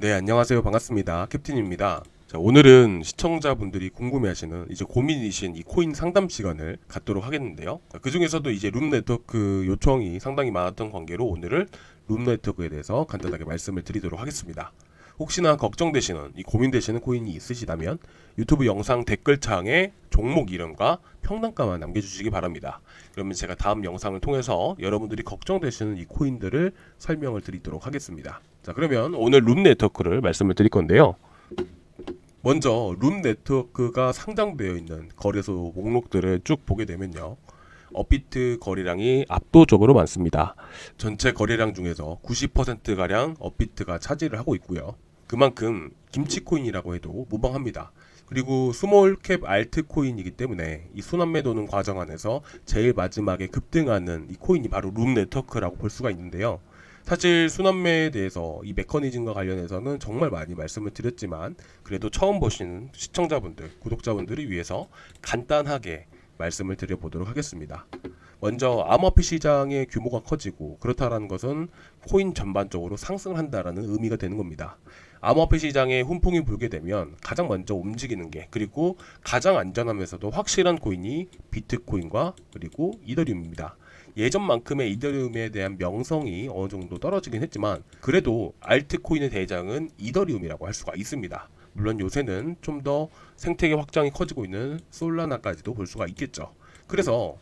네, 안녕하세요. 반갑습니다. 캡틴입니다. 자, 오늘은 시청자분들이 궁금해하시는 이제 고민이신 이 코인 상담 시간을 갖도록 하겠는데요. 그 중에서도 이제 룸 네트워크 요청이 상당히 많았던 관계로 오늘은 룸 네트워크에 대해서 간단하게 말씀을 드리도록 하겠습니다. 혹시나 걱정되시는 이 고민되시는 코인이 있으시다면 유튜브 영상 댓글창에 종목 이름과 평단가만 남겨주시기 바랍니다. 그러면 제가 다음 영상을 통해서 여러분들이 걱정되시는 이 코인들을 설명을 드리도록 하겠습니다. 자, 그러면 오늘 룸 네트워크를 말씀을 드릴 건데요. 먼저 룸 네트워크가 상장되어 있는 거래소 목록들을 쭉 보게 되면요. 업비트 거래량이 압도적으로 많습니다. 전체 거래량 중에서 90%가량 업비트가 차지를 하고 있고요. 그만큼 김치코인이라고 해도 무방합니다. 그리고 스몰캡 알트코인이기 때문에 이 순환매 도는 과정 안에서 제일 마지막에 급등하는 이 코인이 바로 룸 네트워크라고 볼 수가 있는데요. 사실 순환매에 대해서 이 메커니즘과 관련해서는 정말 많이 말씀을 드렸지만 그래도 처음 보시는 시청자분들, 구독자분들을 위해서 간단하게 말씀을 드려보도록 하겠습니다. 먼저 암호화폐 시장의 규모가 커지고 그렇다라는 것은 코인 전반적으로 상승을 한다라는 의미가 되는 겁니다. 암호화폐 시장에 훈풍이 불게 되면 가장 먼저 움직이는 게 그리고 가장 안전하면서도 확실한 코인이 비트코인과 그리고 이더리움입니다. 예전만큼의 이더리움에 대한 명성이 어느 정도 떨어지긴 했지만 그래도 알트코인의 대장은 이더리움이라고 할 수가 있습니다. 물론 요새는 좀 더 생태계 확장이 커지고 있는 솔라나까지도 볼 수가 있겠죠. 그래서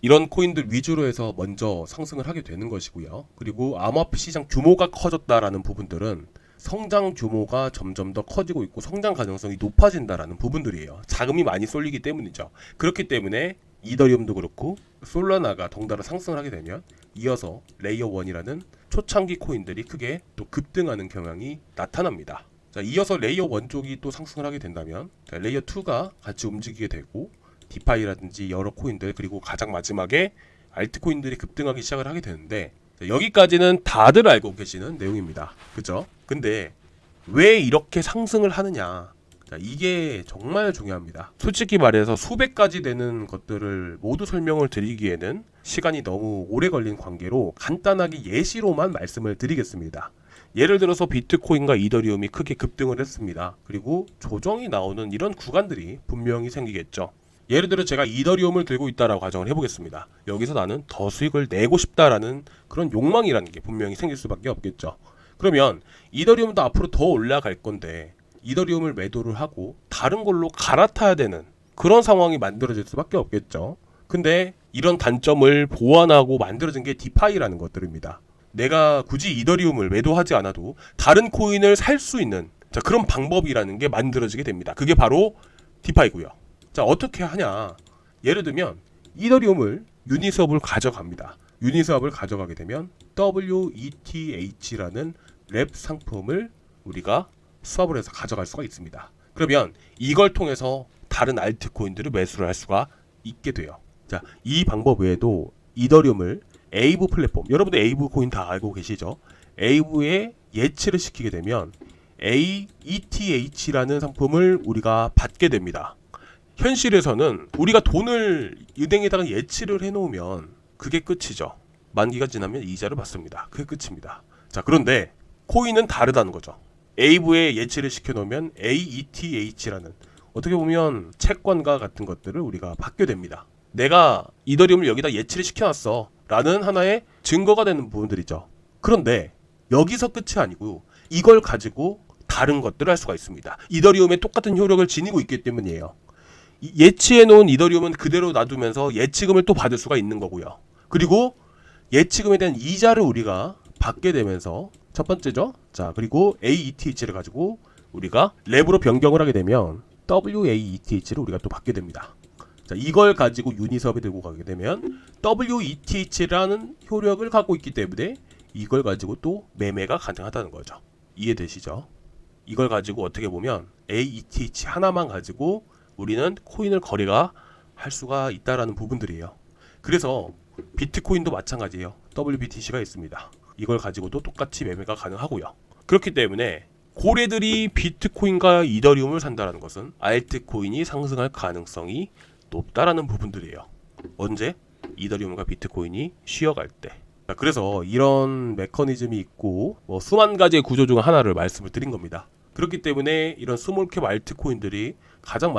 이런 코인들 위주로 해서 먼저 상승을 하게 되는 것이고요. 그리고 암호화폐 시장 규모가 커졌다라는 부분들은 성장 규모가 점점 더 커지고 있고 성장 가능성이 높아진다라는 부분들이에요. 자금이 많이 쏠리기 때문이죠. 그렇기 때문에 이더리움도 그렇고 솔라나가 덩달아 상승을 하게 되면 이어서 레이어 1이라는 초창기 코인들이 크게 또 급등하는 경향이 나타납니다. 자, 이어서 레이어 1 쪽이 또 상승을 하게 된다면 레이어 2가 같이 움직이게 되고 디파이라든지 여러 코인들 그리고 가장 마지막에 알트코인들이 급등하기 시작을 하게 되는데 여기까지는 다들 알고 계시는 내용입니다. 그죠? 근데 왜 이렇게 상승을 하느냐? 자, 이게 정말 중요합니다. 솔직히 말해서 수백 가지 되는 것들을 모두 설명을 드리기에는 시간이 너무 오래 걸린 관계로 간단하게 예시로만 말씀을 드리겠습니다. 예를 들어서 비트코인과 이더리움이 크게 급등을 했습니다. 그리고 조정이 나오는 이런 구간들이 분명히 생기겠죠. 예를 들어 제가 이더리움을 들고 있다라고 가정을 해보겠습니다. 여기서 나는 더 수익을 내고 싶다라는 그런 욕망이라는 게 분명히 생길 수밖에 없겠죠. 그러면 이더리움도 앞으로 더 올라갈 건데 이더리움을 매도를 하고 다른 걸로 갈아타야 되는 그런 상황이 만들어질 수밖에 없겠죠. 근데 이런 단점을 보완하고 만들어진 게 디파이라는 것들입니다. 내가 굳이 이더리움을 매도하지 않아도 다른 코인을 살 수 있는 그런 방법이라는 게 만들어지게 됩니다. 그게 바로 디파이고요. 자, 어떻게 하냐? 예를 들면 이더리움을 유니스왑을 가져갑니다. 유니스왑을 가져가게 되면 WETH라는 랩 상품을 우리가 수합을 해서 가져갈 수가 있습니다. 그러면 이걸 통해서 다른 알트코인들을 매수를 할 수가 있게 돼요. 자, 이 방법 외에도 이더리움을 에이브 플랫폼, 여러분들 에이브 코인 다 알고 계시죠? 에이브에 예치를 시키게 되면 AETH라는 상품을 우리가 받게 됩니다. 현실에서는 우리가 돈을 은행에다가 예치를 해놓으면 그게 끝이죠. 만기가 지나면 이자를 받습니다. 그게 끝입니다. 자, 그런데 코인은 다르다는 거죠. 에이브에 예치를 시켜놓으면 AETH라는 어떻게 보면 채권과 같은 것들을 우리가 받게 됩니다. 내가 이더리움을 여기다 예치를 시켜놨어 라는 하나의 증거가 되는 부분들이죠. 그런데 여기서 끝이 아니고 이걸 가지고 다른 것들을 할 수가 있습니다. 이더리움에 똑같은 효력을 지니고 있기 때문이에요. 예치해놓은 이더리움은 그대로 놔두면서 예치금을 또 받을 수가 있는 거고요. 그리고 예치금에 대한 이자를 우리가 받게 되면서 첫 번째죠. 자, 그리고 AETH를 가지고 우리가 랩으로 변경을 하게 되면 WAETH를 우리가 또 받게 됩니다. 자, 이걸 가지고 유니스왑에 들고 가게 되면 WETH라는 효력을 갖고 있기 때문에 이걸 가지고 또 매매가 가능하다는 거죠. 이해되시죠? 이걸 가지고 어떻게 보면 AETH 하나만 가지고 우리는 코인을 거래가 할 수가 있다라는 부분들이에요. 그래서 비트코인도 마찬가지예요. WBTC가 있습니다. 이걸 가지고도 똑같이 매매가 가능하고요. 그렇기 때문에 고래들이 비트코인과 이더리움을 산다는 것은 알트코인이 상승할 가능성이 높다라는 부분들이에요. 언제? 이더리움과 비트코인이 쉬어갈 때. 자, 그래서 이런 메커니즘이 있고 뭐 수만 가지의 구조 중 하나를 말씀을 드린 겁니다. 그렇기 때문에 이런 스몰캡 알트코인들이 가장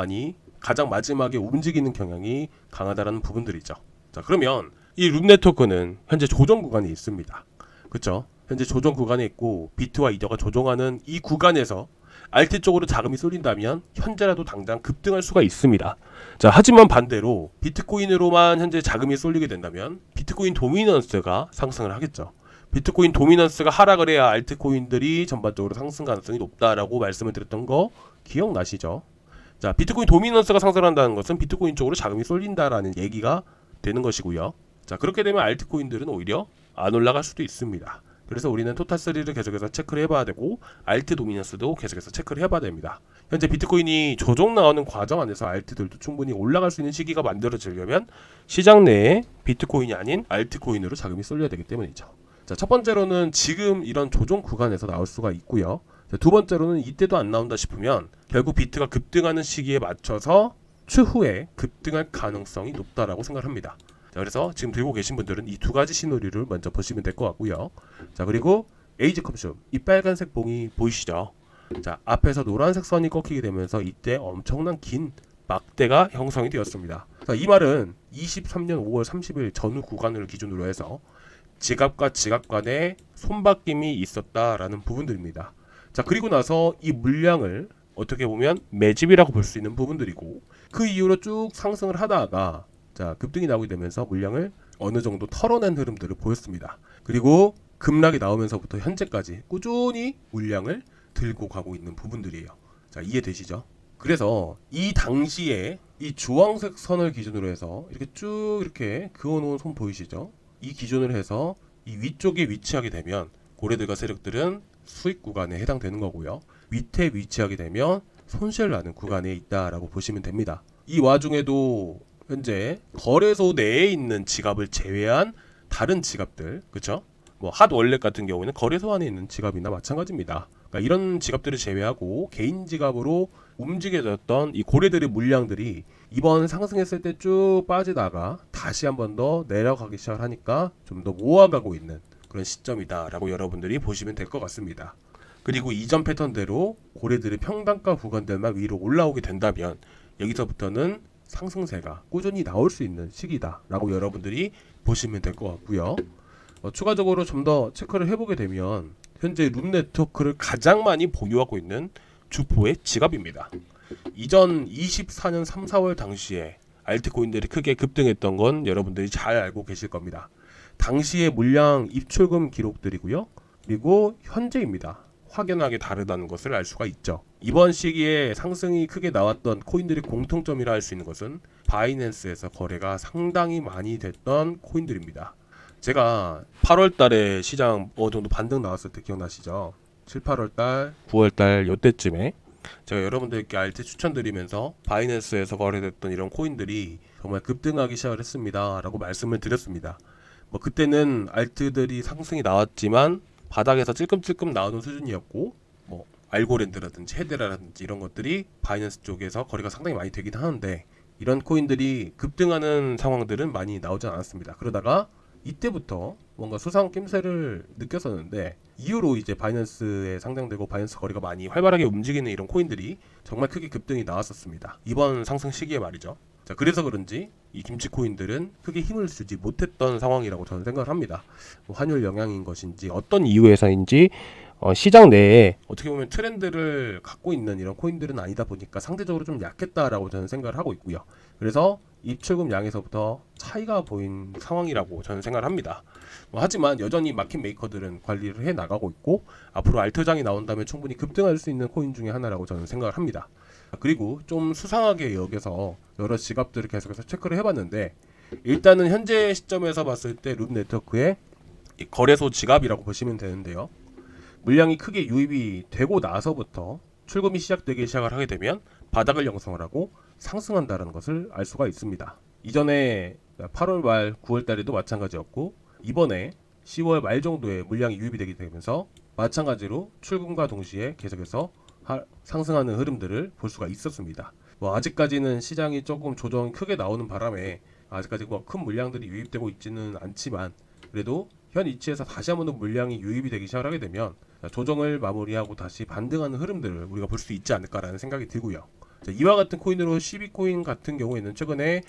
마지막에 움직이는 경향이 강하다라는 부분들이죠. 자, 그러면 이 룸 네트워크는 현재 조정 구간이 있습니다. 그렇죠? 현재 조정 구간에 있고 비트와 이더가 조정하는 이 구간에서 알트 쪽으로 자금이 쏠린다면 현재라도 당장 급등할 수가 있습니다. 자, 하지만 반대로 비트코인으로만 현재 자금이 쏠리게 된다면 비트코인 도미넌스가 상승을 하겠죠. 비트코인 도미넌스가 하락을 해야 알트코인들이 전반적으로 상승 가능성이 높다라고 말씀을 드렸던 거 기억나시죠? 자, 비트코인 도미넌스가 상승한다는 것은 비트코인 쪽으로 자금이 쏠린다라는 얘기가 되는 것이고요. 자, 그렇게 되면 알트코인들은 오히려 안 올라갈 수도 있습니다. 그래서 우리는 토탈3를 계속해서 체크를 해봐야 되고 알트 도미넌스도 계속해서 체크를 해봐야 됩니다. 현재 비트코인이 조정 나오는 과정 안에서 알트들도 충분히 올라갈 수 있는 시기가 만들어지려면 시장 내에 비트코인이 아닌 알트코인으로 자금이 쏠려야 되기 때문이죠. 자, 첫 번째로는 지금 이런 조정 구간에서 나올 수가 있고요. 자, 두 번째로는 이때도 안 나온다 싶으면 결국 비트가 급등하는 시기에 맞춰서 추후에 급등할 가능성이 높다라고 생각합니다. 자, 그래서 지금 들고 계신 분들은 이 두 가지 시나리오를 먼저 보시면 될 것 같고요. 자, 그리고 에이지 컴슘, 이 빨간색 봉이 보이시죠? 자, 앞에서 노란색 선이 꺾이게 되면서 이때 엄청난 긴 막대가 형성이 되었습니다. 자, 이 말은 23년 5월 30일 전후 구간을 기준으로 해서 지갑과 지갑 간에 손바뀜이 있었다라는 부분들입니다. 자, 그리고 나서 이 물량을 어떻게 보면 매집이라고 볼 수 있는 부분들이고 그 이후로 쭉 상승을 하다가 자, 급등이 나오게 되면서 물량을 어느 정도 털어낸 흐름들을 보였습니다. 그리고 급락이 나오면서부터 현재까지 꾸준히 물량을 들고 가고 있는 부분들이에요. 자, 이해되시죠? 그래서 이 당시에 이 주황색 선을 기준으로 해서 이렇게 쭉 이렇게 그어놓은 손 보이시죠? 이 기준으로 해서 이 위쪽에 위치하게 되면 고래들과 세력들은 수익 구간에 해당되는 거고요. 밑에 위치하게 되면 손실 나는 구간에 있다라고 보시면 됩니다. 이 와중에도 현재 거래소 내에 있는 지갑을 제외한 다른 지갑들, 그렇죠? 뭐 핫월렛 같은 경우에는 거래소 안에 있는 지갑이나 마찬가지입니다. 그러니까 이런 지갑들을 제외하고 개인 지갑으로 움직여졌던 이 고래들의 물량들이 이번 상승했을 때 쭉 빠지다가 다시 한 번 더 내려가기 시작을 하니까 좀 더 모아가고 있는 그런 시점이다라고 여러분들이 보시면 될 것 같습니다. 그리고 이전 패턴대로 고래들의 평단가 구간들만 위로 올라오게 된다면 여기서부터는 상승세가 꾸준히 나올 수 있는 시기다라고 여러분들이 보시면 될 것 같고요. 추가적으로 좀 더 체크를 해보게 되면 현재 룸 네트워크를 가장 많이 보유하고 있는 주포의 지갑입니다. 이전 24년 3, 4월 당시에 알트코인들이 크게 급등했던 건 여러분들이 잘 알고 계실 겁니다. 당시의 물량 입출금 기록들이고요. 그리고 현재입니다. 확연하게 다르다는 것을 알 수가 있죠. 이번 시기에 상승이 크게 나왔던 코인들의 공통점이라 할 수 있는 것은 바이낸스에서 거래가 상당히 많이 됐던 코인들입니다. 제가 8월 달에 시장 어느 정도 반등 나왔을 때 기억나시죠? 7, 8월 달, 9월 달 요때쯤에 제가 여러분들께 알트 추천드리면서 바이낸스에서 거래됐던 이런 코인들이 정말 급등하기 시작을 했습니다 라고 말씀을 드렸습니다. 뭐 그때는 알트들이 상승이 나왔지만 바닥에서 찔끔찔끔 나오는 수준이었고 뭐 알고랜드라든지 헤데라라든지 이런 것들이 바이낸스 쪽에서 거래가 상당히 많이 되긴 하는데 이런 코인들이 급등하는 상황들은 많이 나오지 않았습니다. 그러다가 이때부터 뭔가 수상 낌새를 느꼈었는데 이후로 이제 바이낸스에 상장되고 바이낸스 거래가 많이 활발하게 움직이는 이런 코인들이 정말 크게 급등이 나왔었습니다. 이번 상승 시기에 말이죠. 자, 그래서 그런지 이 김치 코인들은 크게 힘을 주지 못했던 상황이라고 저는 생각을 합니다. 뭐 환율 영향인 것인지 어떤 이유에서인지 시장 내에 어떻게 보면 트렌드를 갖고 있는 이런 코인들은 아니다 보니까 상대적으로 좀 약했다라고 저는 생각을 하고 있고요. 그래서 입출금 양에서부터 차이가 보인 상황이라고 저는 생각을 합니다. 하지만 여전히 마켓 메이커들은 관리를 해 나가고 있고 앞으로 알트장이 나온다면 충분히 급등할 수 있는 코인 중에 하나라고 저는 생각을 합니다. 그리고 좀 수상하게 여기서 여러 지갑들을 계속해서 체크를 해봤는데 일단은 현재 시점에서 봤을 때 룸 네트워크의 거래소 지갑이라고 보시면 되는데요. 물량이 크게 유입이 되고 나서부터 출금이 시작되기 시작을 하게 되면 바닥을 형성을 하고 상승한다는 것을 알 수가 있습니다. 이전에 8월 말 9월 달에도 마찬가지였고 이번에 10월 말 정도에 물량이 유입이 되게 되면서 마찬가지로 출금과 동시에 계속해서 상승하는 흐름들을 볼 수가 있었습니다. 뭐 아직까지는 시장이 조금 조정이 크게 나오는 바람에 아직까지 뭐 큰 물량들이 유입되고 있지는 않지만 그래도 현 위치에서 다시 한번 더 물량이 유입이 되기 시작하게 되면 조정을 마무리하고 다시 반등하는 흐름들을 우리가 볼 수 있지 않을까라는 생각이 들고요. 자, 이와 같은 코인으로 12코인 같은 경우에는 최근에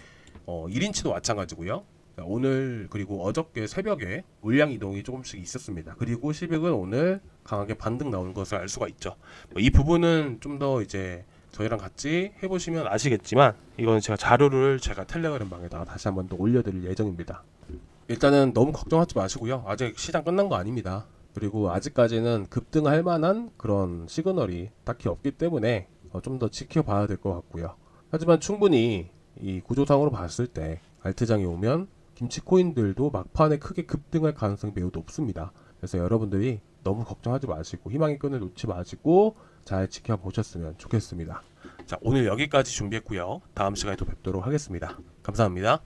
1인치도 마찬가지고요. 자, 오늘 그리고 어저께 새벽에 물량 이동이 조금씩 있었습니다. 그리고 12은 오늘 강하게 반등 나오는 것을 알 수가 있죠. 이 부분은 좀 더 이제 저희랑 같이 해보시면 아시겠지만 이건 제가 자료를 제가 텔레그램 방에다가 다시 한번 더 올려드릴 예정입니다. 일단은 너무 걱정하지 마시고요. 아직 시장 끝난 거 아닙니다. 그리고 아직까지는 급등할 만한 그런 시그널이 딱히 없기 때문에 좀 더 지켜봐야 될 것 같고요. 하지만 충분히 이 구조상으로 봤을 때 알트장이 오면 김치 코인들도 막판에 크게 급등할 가능성이 매우 높습니다. 그래서 여러분들이 너무 걱정하지 마시고 희망의 끈을 놓지 마시고 잘 지켜보셨으면 좋겠습니다. 자, 오늘 여기까지 준비했고요. 다음 시간에 또 뵙도록 하겠습니다. 감사합니다.